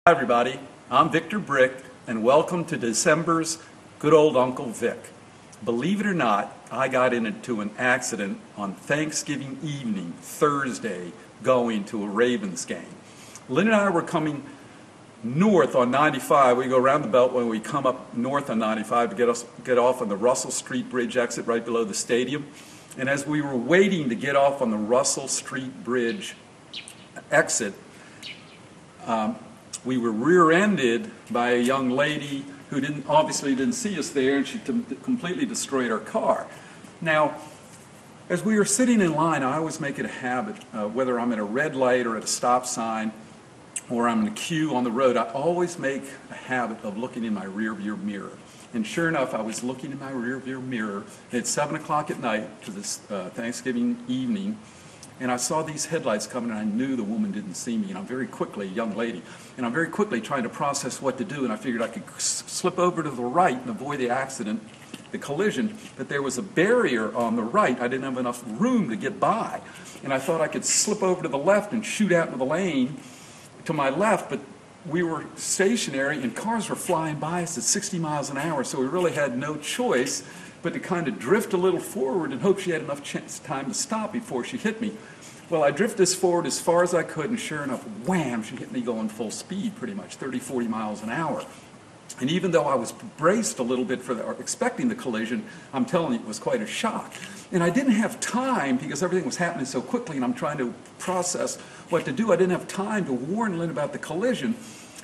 Hi everybody, I'm Victor Brick and welcome to December's Good Old Uncle Vic. Believe it or not, I got into an accident on Thanksgiving evening, Thursday, going to a Ravens game. Lynne and I were coming north on 95. We go around the Beltway, we come up north on 95 to get off on the Russell Street Bridge exit right below the stadium. And as we were waiting to get off on the Russell Street Bridge exit, we were rear-ended by a young lady who obviously didn't see us there, and she completely destroyed our car. Now, as we were sitting in line, I always make it a habit, whether I'm at a red light or at a stop sign, or I'm in a queue on the road, I always make a habit of looking in my rear-view mirror. And sure enough, I was looking in my rear-view mirror at 7 o'clock at night to this Thanksgiving evening, and I saw these headlights coming, and I knew the woman didn't see me. And I'm very quickly, a young lady, and I'm very quickly trying to process what to do. And I figured I could slip over to the right and avoid the accident, the collision. But there was a barrier on the right. I didn't have enough room to get by. And I thought I could slip over to the left and shoot out into the lane to my left. But we were stationary, and cars were flying by us at 60 miles an hour. So we really had no choice but to kind of drift a little forward and hope she had enough time to stop before she hit me. Well, I drifted forward as far as I could, and sure enough, wham, she hit me going full speed, pretty much, 30, 40 miles an hour. And even though I was braced a little bit for expecting the collision, I'm telling you, it was quite a shock. And I didn't have time, because everything was happening so quickly, and I'm trying to process what to do. I didn't have time to warn Lynne about the collision.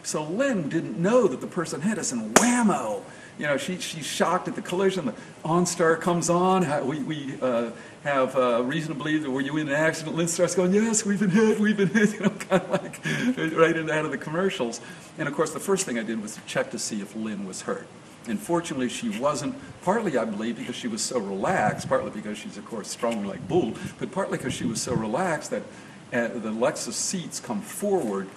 So Lynne didn't know that the person hit us, and whammo! You know, she's shocked at the collision. The OnStar comes on. We have reason to believe that were you in an accident? Lynne starts going, yes, we've been hit, you know, kind of like right out of the commercials. And of course, the first thing I did was to check to see if Lynne was hurt. And fortunately, she wasn't, partly, I believe, because she was so relaxed, partly because she's, of course, strong like bull, but partly because she was so relaxed that the Lexus seats come forward,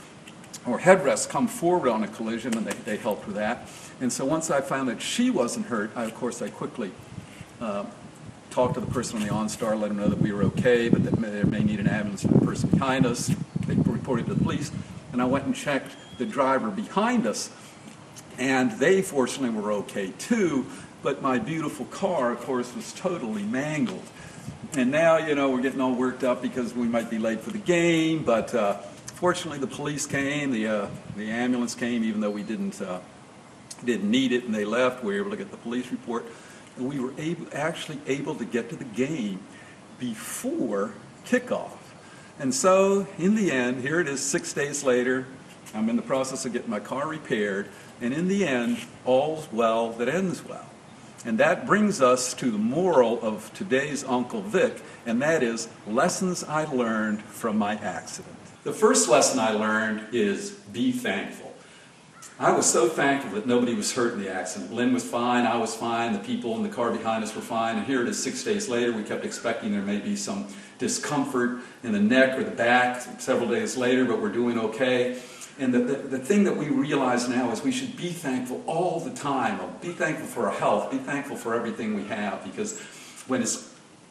or headrests come forward on a collision, and they helped with that. And so once I found that she wasn't hurt, I quickly talked to the person on the OnStar, let them know that we were okay, but that they may need an ambulance for the person behind us. They reported to the police, and I went and checked the driver behind us, and they fortunately were okay too, but my beautiful car, of course, was totally mangled. And now, you know, we're getting all worked up because we might be late for the game, but fortunately the police came, the ambulance came, even though we didn't need it, and they left. We were able to get the police report, and we were actually able to get to the game before kickoff. And so, in the end, here it is 6 days later. I'm in the process of getting my car repaired, and in the end, all's well that ends well. And that brings us to the moral of today's Uncle Vic, and that is lessons I learned from my accident. The first lesson I learned is be thankful. I was so thankful that nobody was hurt in the accident. Lynne was fine, I was fine, the people in the car behind us were fine, and here it is 6 days later. We kept expecting there may be some discomfort in the neck or the back several days later, but we're doing okay. And the thing that we realize now is we should be thankful all the time. Be thankful for our health, be thankful for everything we have, because when it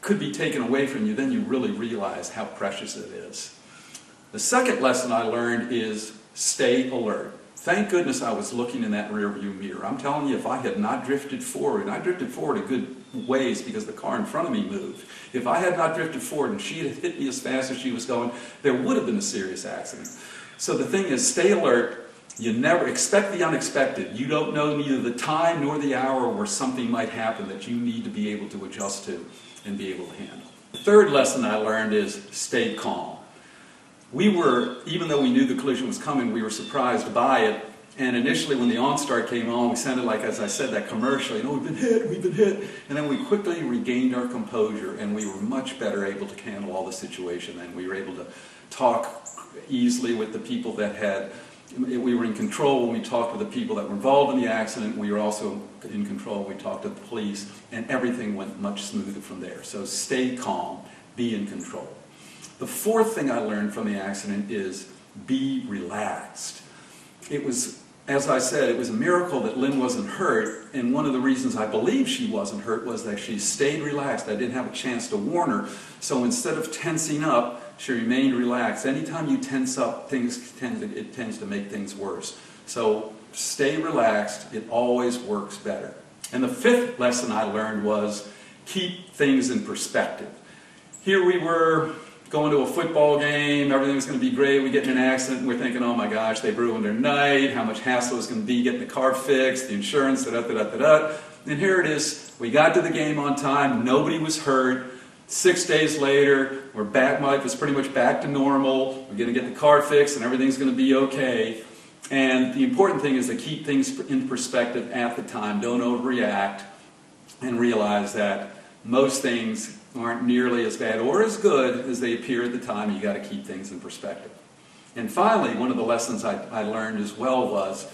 could be taken away from you, then you really realize how precious it is. The second lesson I learned is stay alert. Thank goodness I was looking in that rearview mirror. I'm telling you, if I had not drifted forward, and I drifted forward a good ways because the car in front of me moved. If I had not drifted forward and she had hit me as fast as she was going, there would have been a serious accident. So the thing is, stay alert. You never expect the unexpected. You don't know neither the time nor the hour where something might happen that you need to be able to adjust to and be able to handle. The third lesson I learned is stay calm. Even though we knew the collision was coming, we were surprised by it. And initially when the OnStar came on, we sounded like, as I said, that commercial, you know, we've been hit. And then we quickly regained our composure, and we were much better able to handle all the situation. And we were able to talk easily with the people we were in control when we talked with the people that were involved in the accident. We were also in control when we talked to the police, and everything went much smoother from there. So stay calm, be in control. The fourth thing I learned from the accident is be relaxed. It was, as I said, it was a miracle that Lynne wasn't hurt, and one of the reasons I believe she wasn't hurt was that she stayed relaxed. I didn't have a chance to warn her, so instead of tensing up She remained relaxed. Anytime you tense up, it tends to make things worse. So stay relaxed. It always works better. And the fifth lesson I learned was keep things in perspective. Here we were going to a football game, everything was going to be great, we get in an accident, and we're thinking, oh my gosh, they ruined their night, how much hassle it's going to be getting the car fixed, the insurance, da-da-da-da-da-da. And here it is, we got to the game on time, nobody was hurt. 6 days later, we're back, life is pretty much back to normal, we're going to get the car fixed, and everything's going to be okay. And the important thing is to keep things in perspective at the time, don't overreact, and realize that most things aren't nearly as bad or as good as they appear at the time. You got to keep things in perspective. And finally, one of the lessons I learned as well was,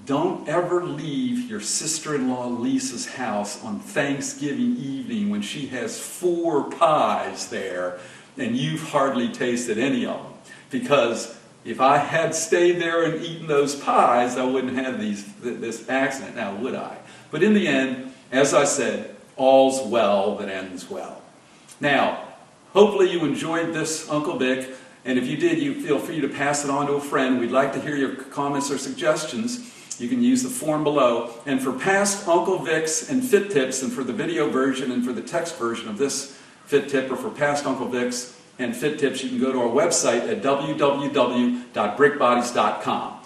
don't ever leave your sister-in-law Lisa's house on Thanksgiving evening when she has 4 pies there and you've hardly tasted any of them. Because if I had stayed there and eaten those pies, I wouldn't have this accident now, would I? But in the end, as I said, all's well that ends well. Now, hopefully you enjoyed this, Uncle Vic, and if you did, you feel free to pass it on to a friend. We'd like to hear your comments or suggestions. You can use the form below. And for past Uncle Vic's and Fit Tips, and for the video version and for the text version of this Fit Tip, or for past Uncle Vic's and Fit Tips, you can go to our website at www.brickbodies.com.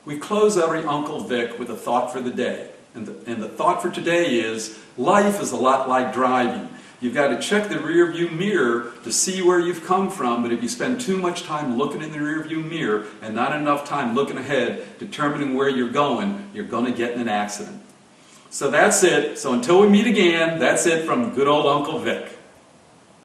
We close every Uncle Vic with a thought for the day. And the thought for today is, life is a lot like driving. You've got to check the rearview mirror to see where you've come from, but if you spend too much time looking in the rearview mirror and not enough time looking ahead, determining where you're going to get in an accident. So that's it. So until we meet again, that's it from good old Uncle Vic.